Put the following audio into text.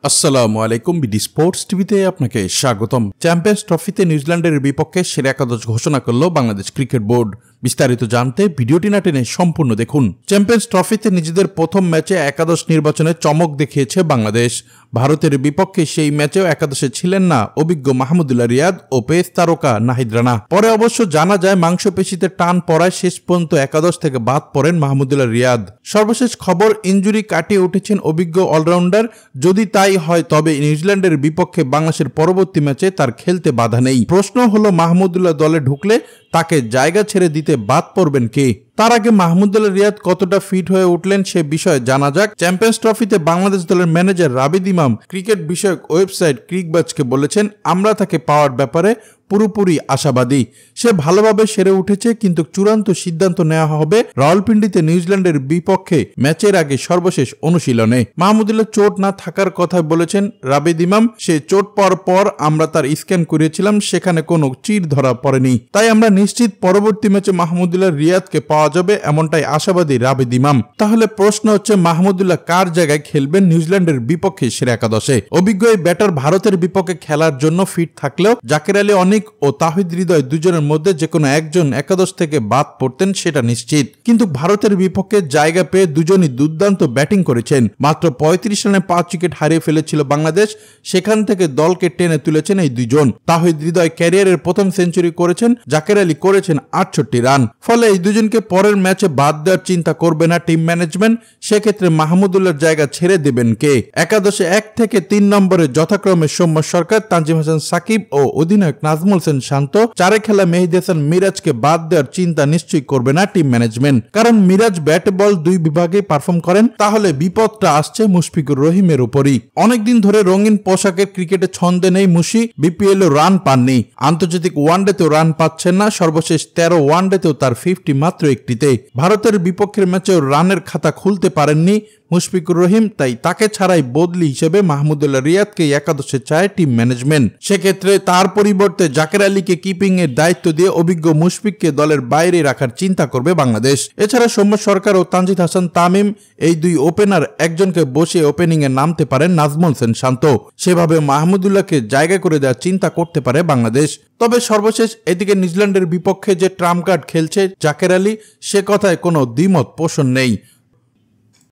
আসসালামু আলাইকুম, BD sports টিভিতে আপনাকে স্বাগতম। চ্যাম্পিয়ন্স ট্রফিতে নিউজিল্যান্ডের বিপক্ষে সেরা একাদশ ঘোষণা করল বাংলাদেশ ক্রিকেট বোর্ড। বিস্তারিত জানতে ভিডিওটি না টেনে সম্পূর্ণ দেখুন। চ্যাম্পিয়ন্স ট্রফিতে নিজেদের প্রথম ম্যাচে একাদশ নির্বাচনে চমক দেখিয়েছে বাংলাদেশ। ভারতের বিপক্ষে সেই ম্যাচেও একাদশে ছিলেন না অভিজ্ঞ মাহমুদুল্লাহ রিয়াদ ও পেস তারকা নাহিদ রানা। পরে অবশ্য জানা যায় মাংসপেশিতে টান পড়ায় শেষ পর্যন্ত একাদশ থেকে বাদ পড়েন মাহমুদুল্লাহ রিয়াদ। সর্বশেষ খবর, ইনজুরি কাটিয়ে উঠেছেন অভিজ্ঞ অলরাউন্ডার। যদি তাই হয় তবে নিউজিল্যান্ডের বিপক্ষে বাংলাদেশের পরবর্তী ম্যাচে তার খেলতে বাধা নেই। প্রশ্ন হলো মাহমুদুল্লাহ দলে ঢুকলে তাকে জায়গা ছেড়ে দিতে বাদ পড়বেন কে? তার আগে মাহমুদুল্লাহ রিয়াদ কতটা ফিট হয়ে উঠলেন সে বিষয়ে জানা যাক। চ্যাম্পিয়ন্স ট্রফিতে বাংলাদেশ দলের ম্যানেজার রাবিদ ইমাম ক্রিকেট বিষয়ক ওয়েবসাইট ক্রিকবাজকে বলেছেন, আমরা তাকে পাওয়ার ব্যাপারে পুরোপুরি আশাবাদী। সে ভালোভাবে সেরে উঠেছে, কিন্তু চূড়ান্ত সিদ্ধান্ত নেওয়া হবে রাওয়ালপিন্ডিতে নিউজিল্যান্ডের বিপক্ষে ম্যাচের আগে সর্বশেষ অনুশীলনে। মাহমুদুল্লাহ চোট না থাকার কথা বলেছেন রাবিদ ইমাম। সে চোট পাওয়ার পর আমরা তার স্ক্যান করিয়েছিলাম, সেখানে কোনো চির ধরা পড়েনি। তাই আমরা নিশ্চিত পরবর্তী ম্যাচে মাহমুদুল্লাহ রিয়াদকে পাওয়া যাবে, এমনটাই আশাবাদী রাবিদ ইমাম। তাহলে প্রশ্ন হচ্ছে, মাহমুদুল্লাহ কার জায়গায় খেলবেন নিউজিল্যান্ডের বিপক্ষে সেরা একাদশে? অভিজ্ঞ এই ব্যাটার ভারতের বিপক্ষে খেলার জন্য ফিট থাকলেও জাকের আলী অনেক ও তাহিদ হৃদয় দুজনের মধ্যে যে কোনো একজন একাদশ থেকে বাদ পড়তেন সেটা নিশ্চিত। কিন্তু ভারতের বিপক্ষে জায়গা পেয়ে দুজনই দুর্দান্ত ব্যাটিং করেছেন। মাত্র 35 রানে 5 উইকেট হারিয়ে ফেলেছিল বাংলাদেশ, সেখান থেকে দলকে টেনে তুলেছেন এই দুজন। তাহিদ হৃদয় ক্যারিয়ারের প্রথম সেঞ্চুরি করেছেন, জাকের আলী করেছেন 68 রান। ফলে এই দুজনকে পরের ম্যাচে বাদ দেওয়ার চিন্তা করবে না টিম ম্যানেজমেন্ট। সেক্ষেত্রে মাহমুদুল্লাহর জায়গা ছেড়ে দেবেন কে? একাদশে 1 থেকে 3 নম্বরে যথাক্রমে সৌম্য সরকার, তানজিম হাসান সাকিব ও অধিনায়ক নাজমুল হোসেন শান্ত। 4 খেলা মেহেদী হাসান মিরাজকে বাদ দেওয়ার চিন্তা নিশ্চয়ই করবে না টিম ম্যানেজমেন্ট, কারণ মিরাজ ব্যাট বল দুই বিভাগে পারফর্ম করেন। তাহলে বিপদটা আসছে মুশফিকুর রহিমের উপরই। অনেকদিন ধরে রঙিন পোশাকের ক্রিকেটে ছন্দে নেই মুশি। বিপিএল ও রান পাননি, আন্তর্জাতিক ওয়ানডেতেও রান পাচ্ছেন না। সর্বশেষ 13 ওয়ানডেতেও তার 50 মাত্র একটিতে। ভারতের বিপক্ষের ম্যাচেও রানের খাতা খুলতে পারেননি মুশফিকুর রহিম। তাই তাকে ছাড়াই বদলি হিসেবে মাহমুদুল্লাহ রিয়াদকে একাদশে চায় টিম ম্যানেজমেন্ট। সেক্ষেত্রে তার পরিবর্তে জাকের আলীকে কিপিং এর দায়িত্ব দিয়ে অভিজ্ঞ মুশফিককে দলের বাইরে রাখার চিন্তা করবে বাংলাদেশ। এছাড়া সৌম্য সরকার ও তানজিদ হাসান তামিম, এই দুই ওপেনার একজনকে বসে ওপেনিং এ নামতে পারেন নাজমুল হোসেন শান্ত। সেভাবে মাহমুদুল্লাহকে জায়গা করে দেওয়ার চিন্তা করতে পারে বাংলাদেশ। তবে সর্বশেষ এদিকে নিউজিল্যান্ডের বিপক্ষে যে ট্রাম্প কার্ড খেলছে জাকের আলী, সে কথায় কোনো দ্বিমত পোষণ নেই।